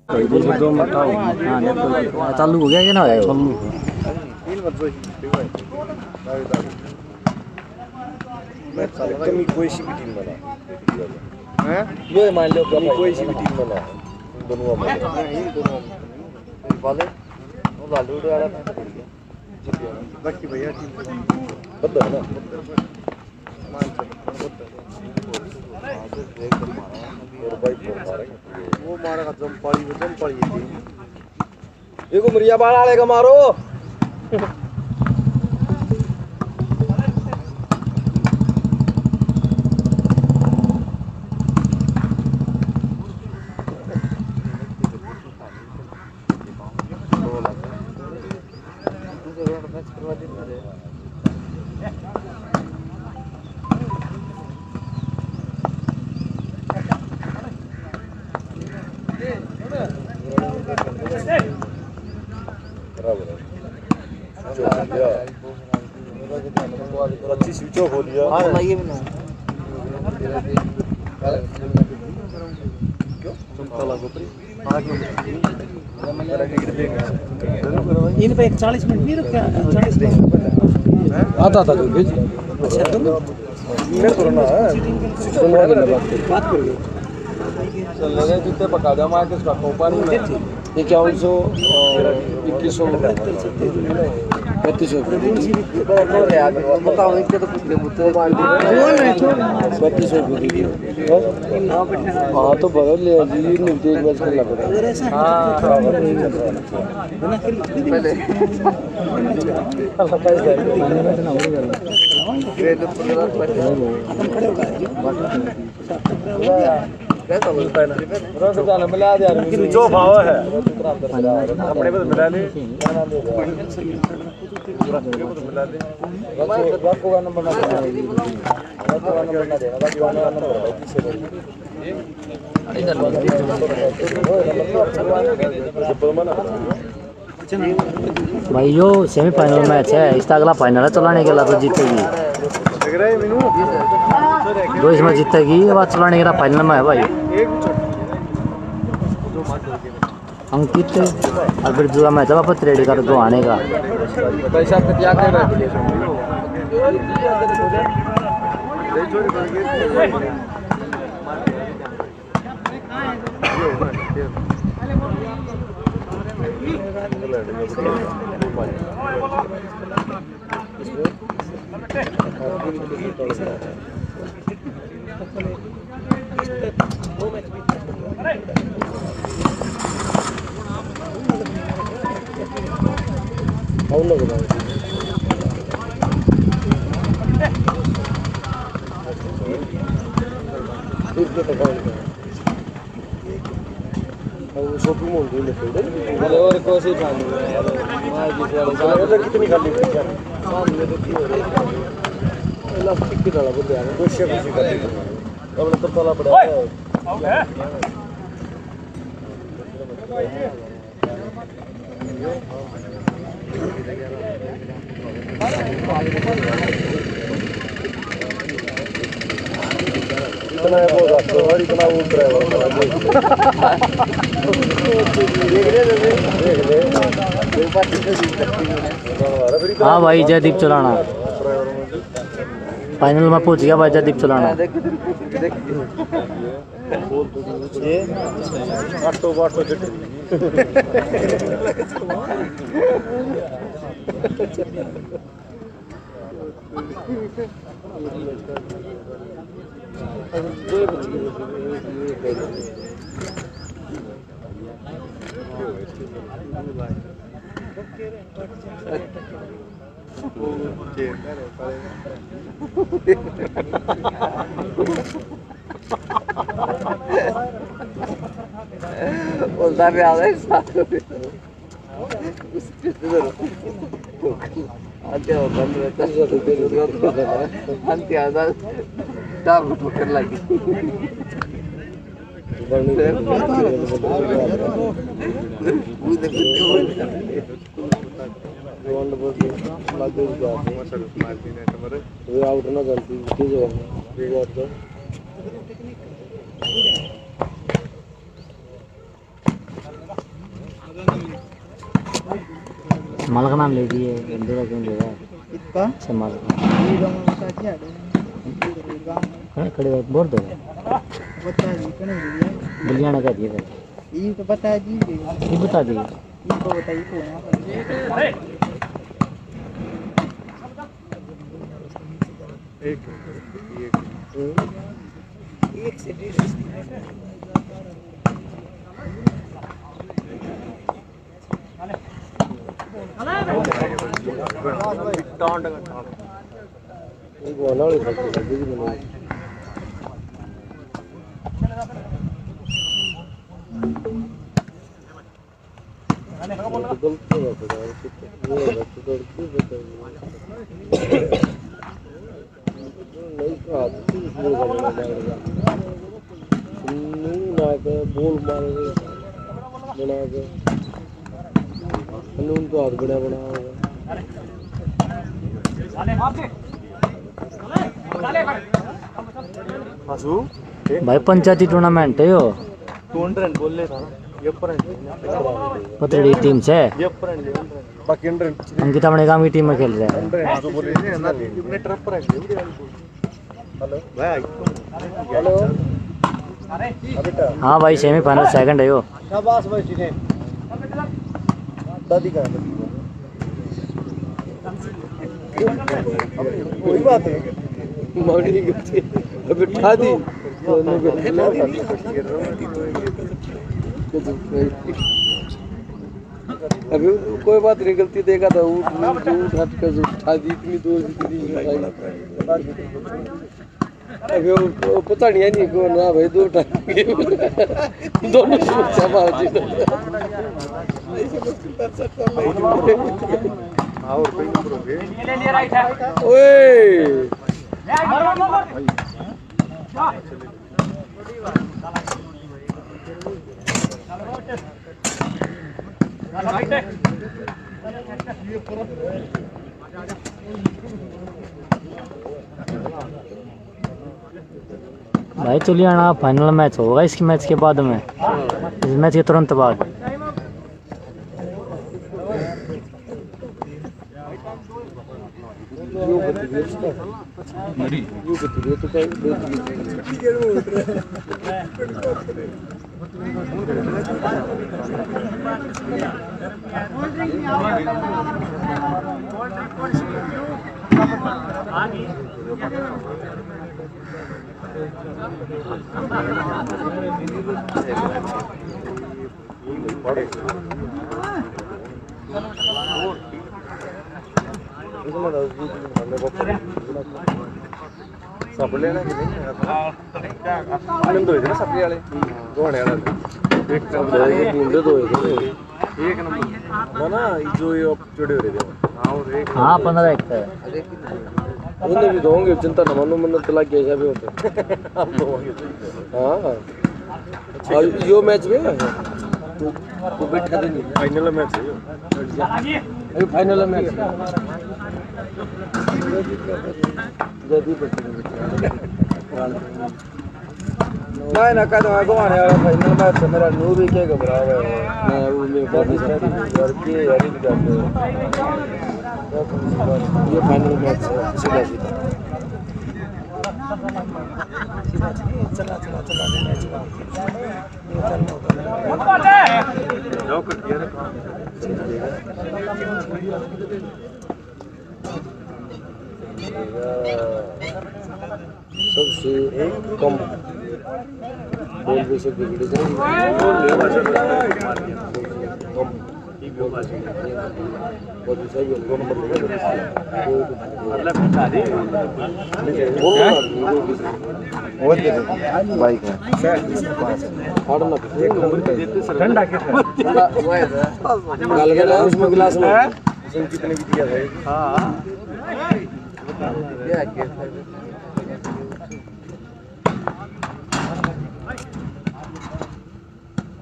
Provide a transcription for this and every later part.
दो मट्ठा हाँ चालू हो गया कि ना हो चालू कमी कोई सी भी टीम बना हैं ये मान लो कमी कोई सी भी टीम बना दोनों में ये दोनों वाले वो लालू वाला बाकी भैया टीम बदल ना मान वो मारेगा जम पड़ी देखो मरिया बाल वाले का मारो अच्छी स्विच ऑफ हो लिया इन पे 40 मिनट नहीं रुका 40 मिनट आता था कोई भेज अच्छा तुम मेरे को ना बात करिए चल लगे जूते पका दे मार के उसका कोपा नहीं है ये क्या 2100 3500 बताओ इनके तो कुछ नहीं मुझे 3500 हाँ तो बदल ले जी नहीं एक बार कर लगा हाँ पहले जो भाव है अपने को मिला ले मिला ले आपको का नंबर ना भाई यो सेमीफाइनल मैच है इसका अगला फाइनल है चलाने के लिए तो जीतेगी दो इसमें जीतेगी बाद चलाने के लिए फाइनल में है भाई अंकित और फिर दूसरा मैच है वापस रेडी कर दो आने का पैसा क्या कर रहा शॉपिंग मॉल में अरे और कोई खाली कितनी खाली प्लास्टिक की डाला बोल यार कोई शेप नहीं खाली अब तो तला पड़ा है इतना है बहुत आपको और इतना वो ड्राइवर हाँ भाई जयदीप चलाना फाइनल में पहुंच गया भाई जयदीप चलाना बोलता भी आ रहा है लगी आउट ना गलती माल का नाम ले दिए इंदिरा क्यों ले रहा है किसका से माल ये लोग बता दिया खड़े बोल दो बता दी कने दिया बिलियाना का दिए ये तो बता दी ये बता दी ये तो बताइए तो यहाँ पर एक से डेढ़ उनको हाथ बड़ा बना होगा भाई पंचायती टूर्नामेंट है यो बोल ले था पतड़ी टीम से बाकी अंकिता मणिगाम की टीम में खेल रहे हैं हेलो हाँ भाई सेमीफाइनल सेकंड है यो शाबाश भाई ने दादी का कोई बात नहीं मौनी गलती अब उठा दी अभी कोई बात नहीं गलती देखा था उठ हट कर उठा दी इतनी दूर इतनी अभी वो पता नहीं है नहीं को ना भाई दो टाइम दोनों समाज और कोई ले राइट है ओए भाई चलिए फाइनल मैच होगा इसके मैच के बाद में इस मैच के तुरंत बाद सब लेना कि नहीं आनंद होए थे ना सप्री वाले धोने वाले एक नंबर ये ढूंढे दो एक नंबर ना ना जो ये जुड़े हो रहे थे हां और एक हाँ 15 एक है उन्हें भी दोगे चिंता न मानो मन तला के ऐसा भी होता हम दोगे हां और यो मैच में तो बैठा देंगे फाइनल मैच है अभी फाइनल मैच जल्दी नहीं ना का तो आगो आने वाला फाइनल मैच है मेरा नू भी के घबरा हुआ है मैं वो में बहुत सारी यार के यार ही जाते ये फाइनल मैच है सीधा सीधा चला मैच जाओ कर दिया रे सबसे कम बोल भी से बिगड़ी जाए बोल ले भाषा कम बहुत सही है दोनों नंबर लगा मतलब शादी वो दे बाइक है ऑर्डर एक नंबर देते सर ठंडा के वो है गाल गया उसमें गिलास में उसने कितने भी दिया है हां ये आके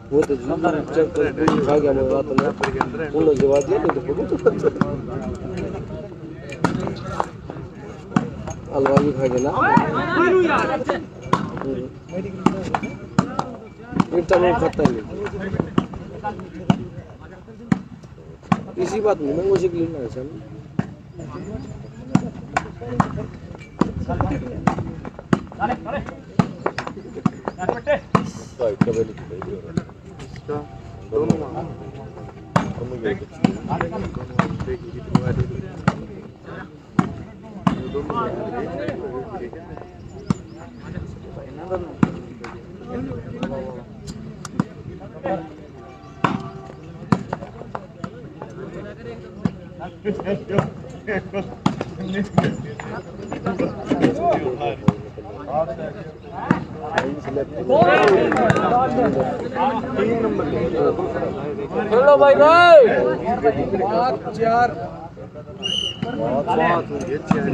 वो तो जब खा गया मैं बात ना उन लोग जवाब दिया तो बहुत हलवा भी खा गया ना मिर्चा में खाता है इसी बात में मैं मुझे क्लीन ना सर हेलो भाई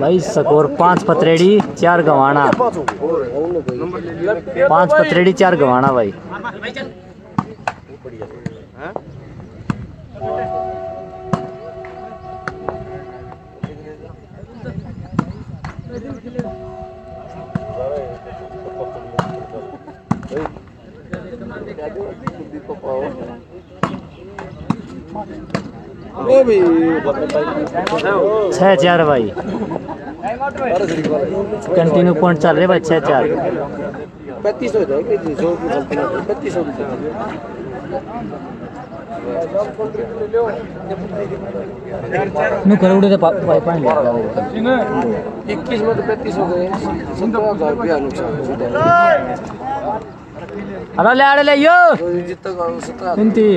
भाई स्कोर 5 पतरेड़ी 4 गवाना, 5 पतरेड़ी 4 गवाना भाई। वो भी 6-4 भाई, कंटिन्यू पॉइंट चल रहे भाई। 6-4 35 हो जाएगा 35 हो नु करोड़े तो पाई पानी लगा 21 में तो 35 हो गए 17,000 रुपया नुकसान अरे ले आड़े ले यो जितना का 17 इंती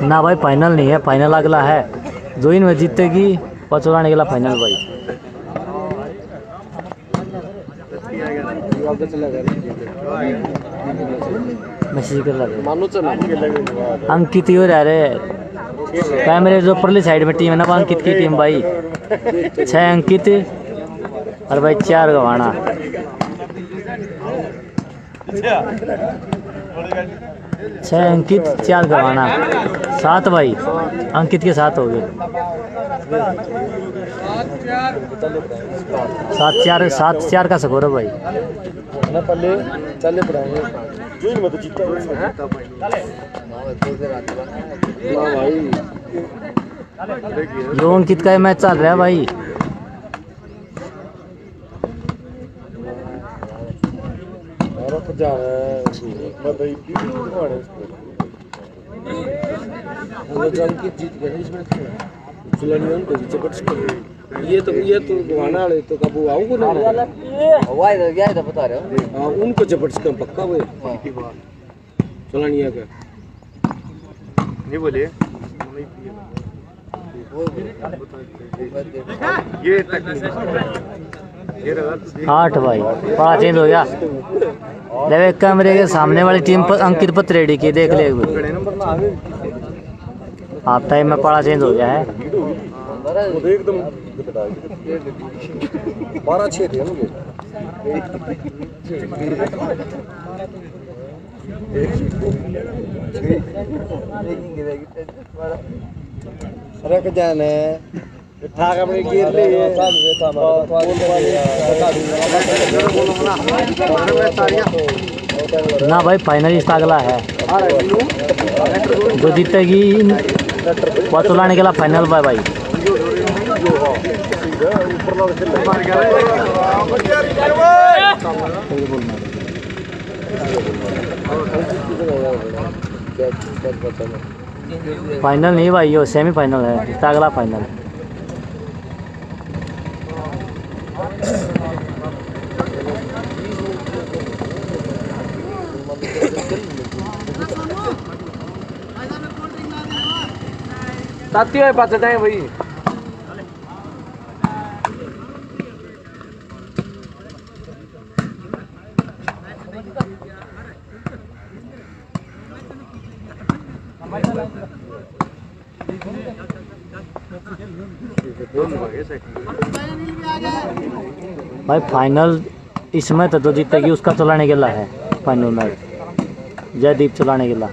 ना भाई फाइनल नहीं है, फाइनल अगला है। जो इन में जीतेगी पचौराने के फाइनल भाई। मैसेज कर लगे मानो चला अंकित ही हो रहा रे कैमरे जो परली साइड में टीम है ना, अंकित की टीम भाई। 6 अंकित और भाई 4 गवाना। 6 अंकित 4 गवाना 7 भाई, अंकित के 7 हो गए। 7-4 का स्कोर है भाई। ना पल्ले चले पड़ाएंगे जो इन में तो जीता है भाई। यो अंकित का मैच चल रहा है भाई। और तो जा रहा है मतलब अंकित जीत गए इसमें चुलानियन को चपट ये तो गवाना वाले तो कब आओ को ना हवाई तो क्या है बता रहे हो। हां उनको चपट का पक्का वो चुलानिया का नहीं बोले ये तकनीक 8 भाई, पाँच चेंज हो गया। ले कैमरे के सामने वाली टीम पर अंकित पत्रेडी की देख ले। हाफ टाइम में पाड़ा चेंज हो गया है। एकदम 12-6 थे मुझे रख जाने ठाक अपने गिर ले ना भाई फाइनलिस्ट अगला है, जो जीतेगी पचौलाने के लिए फाइनल बाय भाई। फाइनल नहीं भाई, यो सेमीफाइनल है, इसका अगला फाइनल। ताती है पास जाए भाई। भाई फाइनल इसमें तो जीतेगी उसका चलाने के ला है फाइनल मैच जयदीप चलाने के ला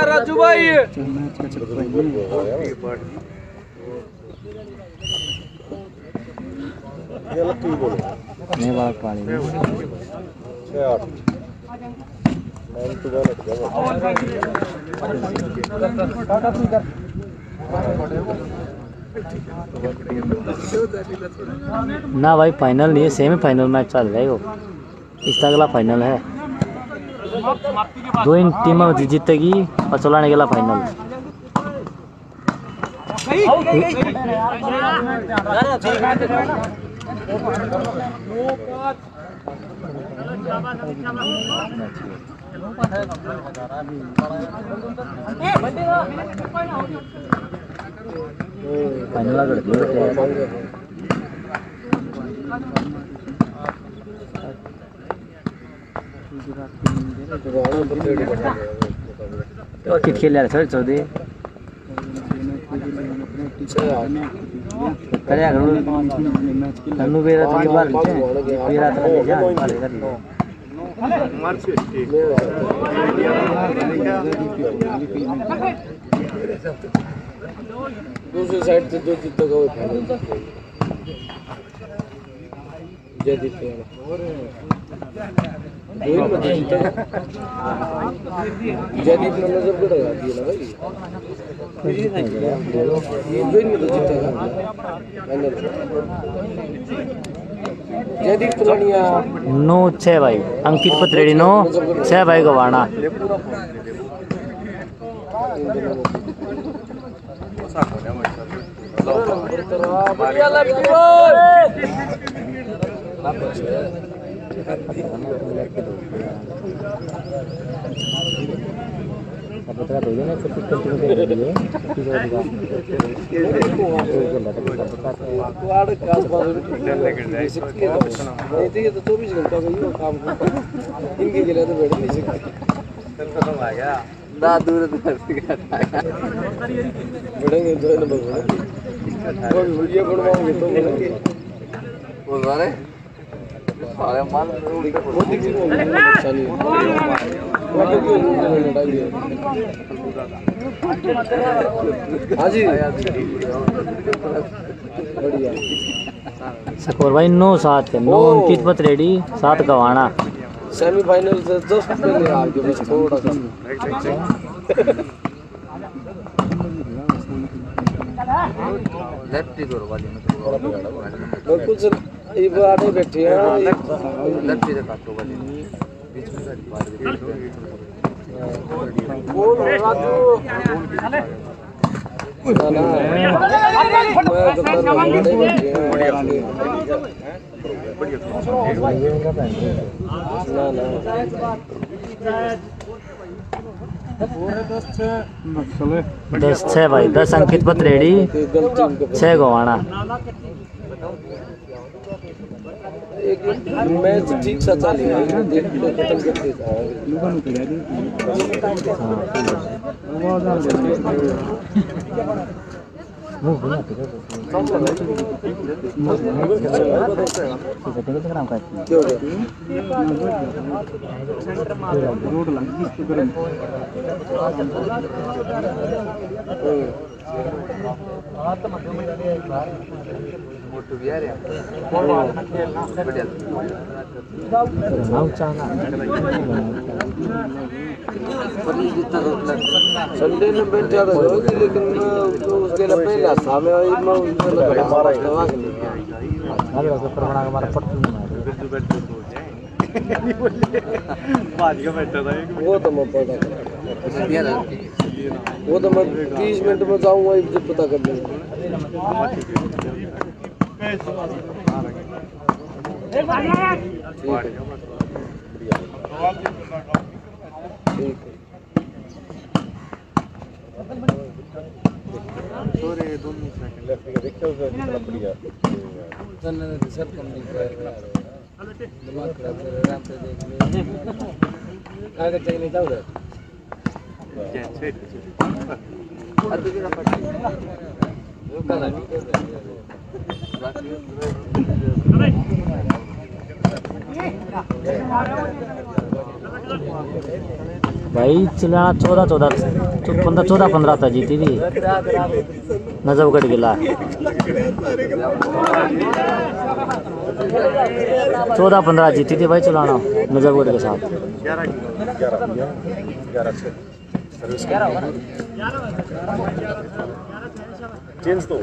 राजू भाई नहीं बात पानी ना भाई फाइनल नहीं है सेमी फाइनल मैच चल रहा है वो इसका अगला फाइनल है दो इन टीमें जीतेगी और चलाने के लिए फाइनल तो कित खेल सर चौधरी करे कन्नू बेरा तो के बार बेरा तो ले जा बार कर लो दूसरी साइड से दो जीतों का जयदीप जयदीप ने नजर को लगा दिया ना भाई ये जो नहीं तो जीतेगा जयदीप तुलनिया 9-6 भाई अंकित पत्रेड़ी 9-6 भाई गवाना स्कोर भाई 9-7 है 9 अंकित पत्रेड़ी 7 गवाना सेमीफाइनल से जस्ट पहले आगे बस थोड़ा सा लेफ्ट ही करो वाली में बिल्कुल सर ये बात है बैठी है लेफ्ट ही काटो वाली बीच में बोल राजू ना ना मैं तो कर ना ना 10-6 भाई 10 अंकित पत्रेड़ी 6 गवाना एक मैच ठीक सा चल रहा है देख खत्म कर देता है मोटू भी आ रहा है बढ़िया संडे में बैठ जाता होगी लेकिन तो उसके लिए पहले सामने वो तो मैं पता वो तो मैं 30 मिनट में जाऊंगा जब पता कर लूंगा सर कंपनी दिमाग खराब कर आराम से देख ले आगे चलने जाओ भाई चलाना 14-15 था जीती थी नजफगढ़ किला 14-15 जीती थी भाई चलाना नजफगढ़ के साथ 11 चेंज तो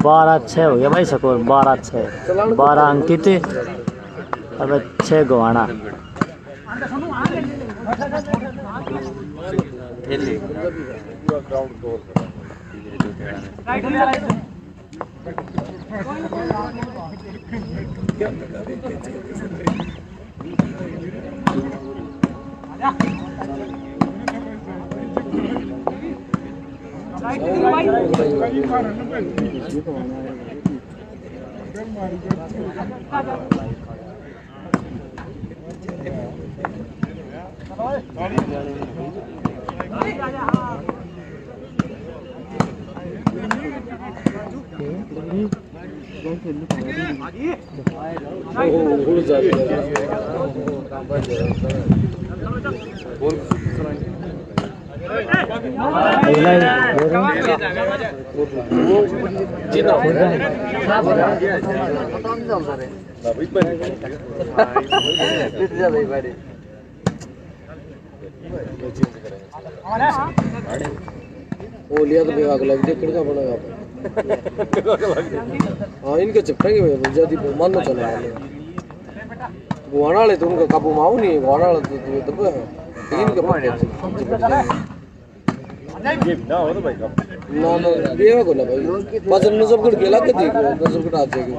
बारह 6 हो गया भाई स्कोर 12-6 12 अंकित और 6 गवाना वो लिया तो बेवाक लग जाए किड़का पड़ेगा हाँ इनके चपटेंगे भाई जल्दी मानना चला गुआना ले तो उनका काबू माऊ नहीं गुआना ले तो इनके पॉइंट ये ना हो तो भाई ना बेवा को ना भाई पाचन में सब कुछ गेला के देखो तो सब कुछ आ जाएगी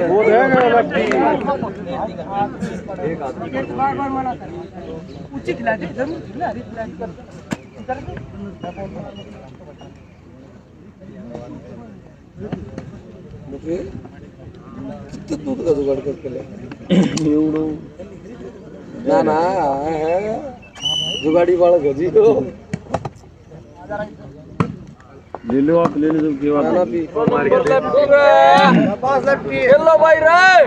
वो रहेगा बार बार मना कर ऊंची खिला दे जरूर खिला मुझे कितना दूध का जुगाड़ करके ले ना ना है जुगाड़ी वाला गजी को ले लो आप, ले लो जो की बात ना भी हेलो भाई रे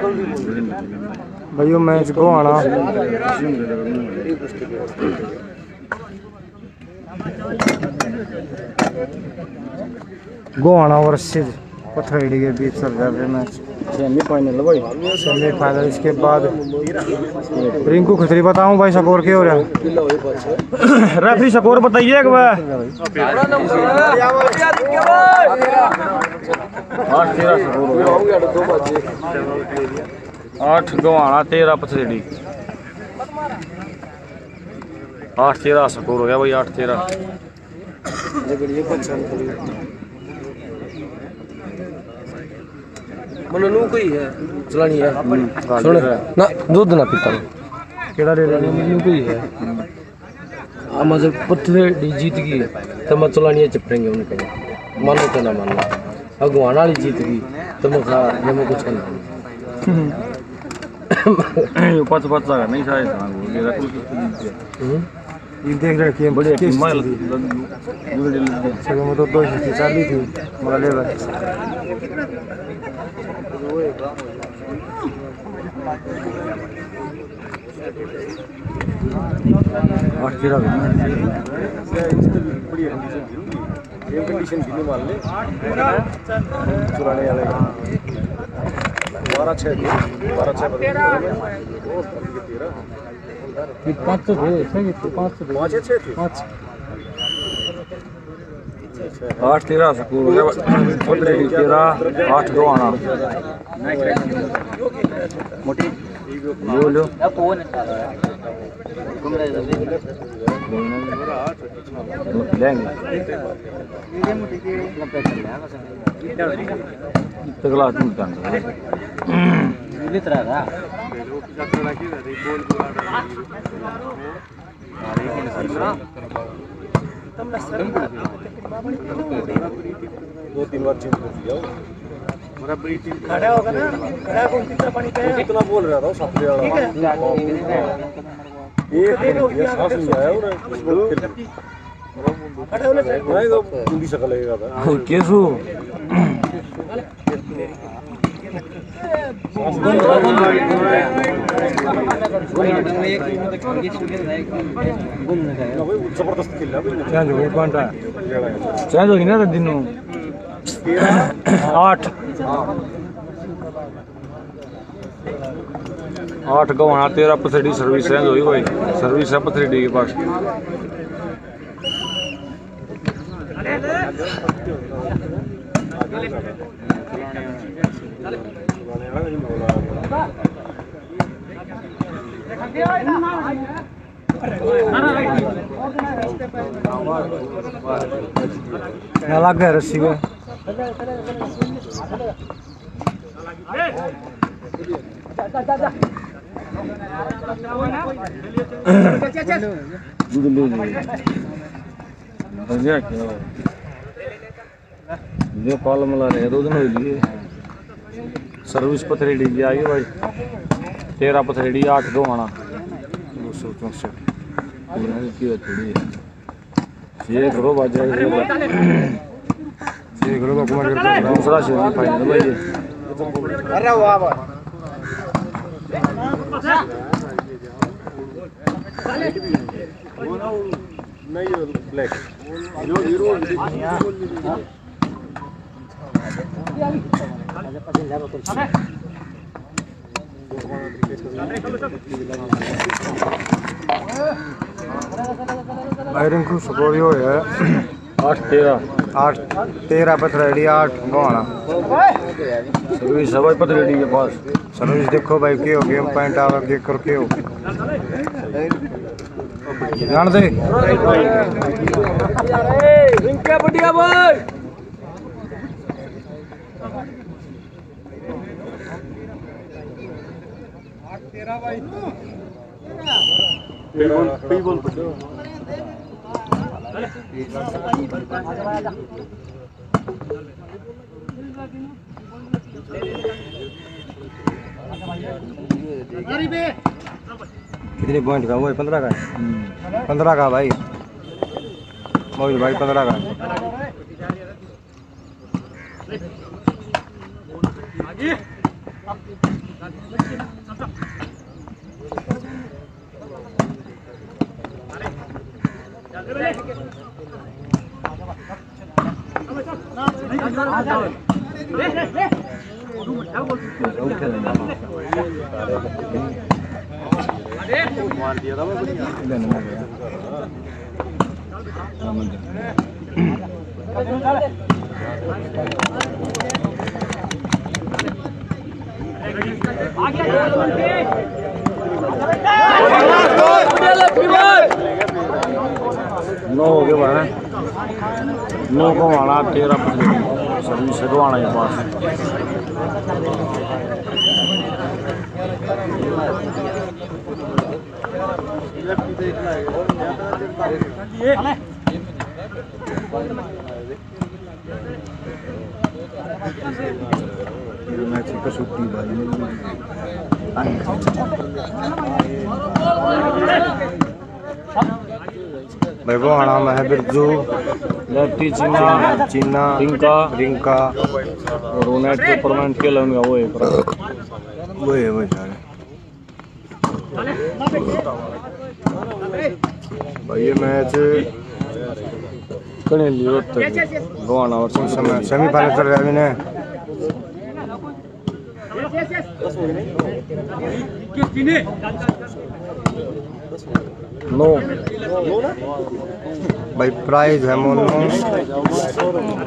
भाइयों मैच को आना गोवाना और सिद्ध पथरेडी के बीच चल रहा है मैच सेमीफाइनल भाई। सेमीफाइनल इसके बाद रिंकू खत्री बताऊं भाई स्कोर क्या हो रहा है? रेफरी स्कोर बताइए एक बार। 8 गवाना 13 पथरेडी 8-13 स्कोर हो गया भाई। 8-13 मनू कोई है चलानी है सुन ना दूध ना पीता केड़ा ले लेना मनू कोई है मतलब पत्थर जीत गई तो मैं चलानी चपड़ेंगे उनके मानो तो ना मानो अगवान वाली जीत गई तो मैं कुछ करना पाँच नहीं शायद ये देख रहे कि बढ़िया टीम चलो मैं तो 2 चाली थी मगर ले भाई कंडीशन भी मान ले चुराने वाले 12-6 5 तो थे 8-13 स्कोर हो गया। 8 गवाना लो तगला दो 3 बार चेंज कर दिया बराबर टीम खड़ा होगा ना। खड़ा कौन कितना पानी पे कितना बोल रहा था साथ वाला एक सांस नहीं आया और खड़ा होने से नहीं तो पूरी शक्ल लगेगा था केसु जबरदस्त खेल चेंज हो गया घंटा चेंज हो गई ना दिन 8 गवाना 13 पथरेडी सर्विस चेंज हुई भाई। सर्विस है पथरेडी के पास अलग है रस्सी में पाल मिला रहे 2 दिन हो लिए। सर्विस पथरेडी की आई भाई 13 पथरेडी 8 गवाना 264 ये करो बाजा ये करो डॉक्यूमेंट दूसरा सेमीफाइनल भाई ये अरे वाह वाह नहीं ब्लैक आयरन को स्कोर हो है 8-13 पथरेडी 8 गवाना। सर्विस है भाई पथरेडी के पास। सर्विस देखो भाई के हो गेम पॉइंट आवा के कर के हो जान दे रिंका बढ़िया भाई पे बोल कितने पॉइंट का? वो 15 का है। 15 का भाई, मोहित भाई 15 का। नौ हो गए भाई, 9 को आना 13 सर्विस से तो आना ही पास। मैच की छुट्टी भाई, वो आना है बिरजू, लेफ्टी चीना चीना, रिंका रिंका और नेट के परमानेंट खेल होंगे वो है वो सारे भाई। ये मैच कने लिए गोवाना और सेमीफाइनल चल रहा है अभी ने। नो भाई प्राइज है मोनो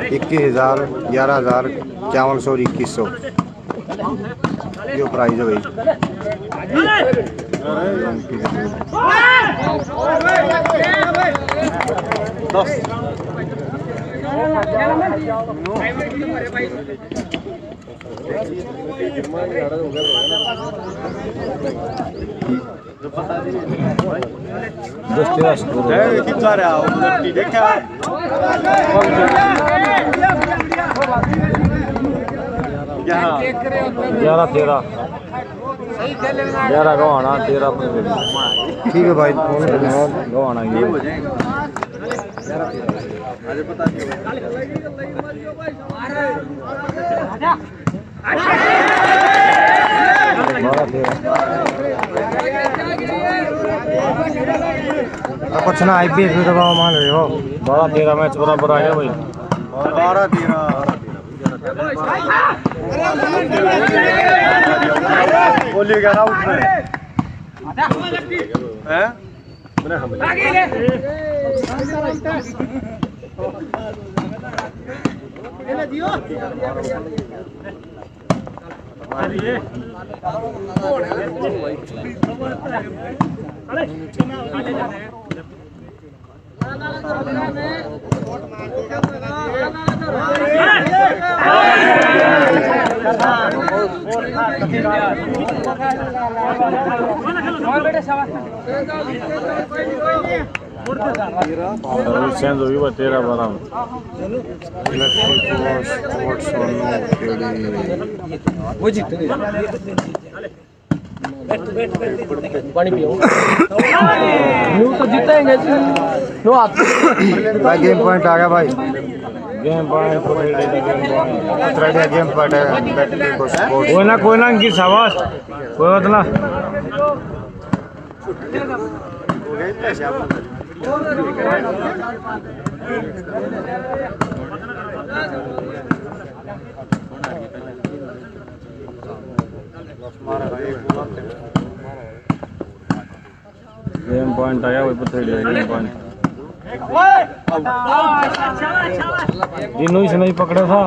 21,000, 11,000, 5100 और 2100 जो प्राइज है भाई। ग्यारह 13 गवाना 13 ठीक है भाई। गवाना ये कुछ ना IPS में दबाव मान रहे हो। 12-13 मैच बराबर आ गया भाई। 12-13 बोलिए क्या ना उठने हैं? चेंज होगी 13-12 पानी पियो तो जीतेंगे भाई। गेम पॉइंट आ गया भाई। गेम पॉइंट गेम पॉइंट है। कोई ना इनकी शाबाश कोई बात ना। गेम पॉइंट आया वही पत्थर गेम पॉइंट जिन्हों से नहीं पकड़ा था।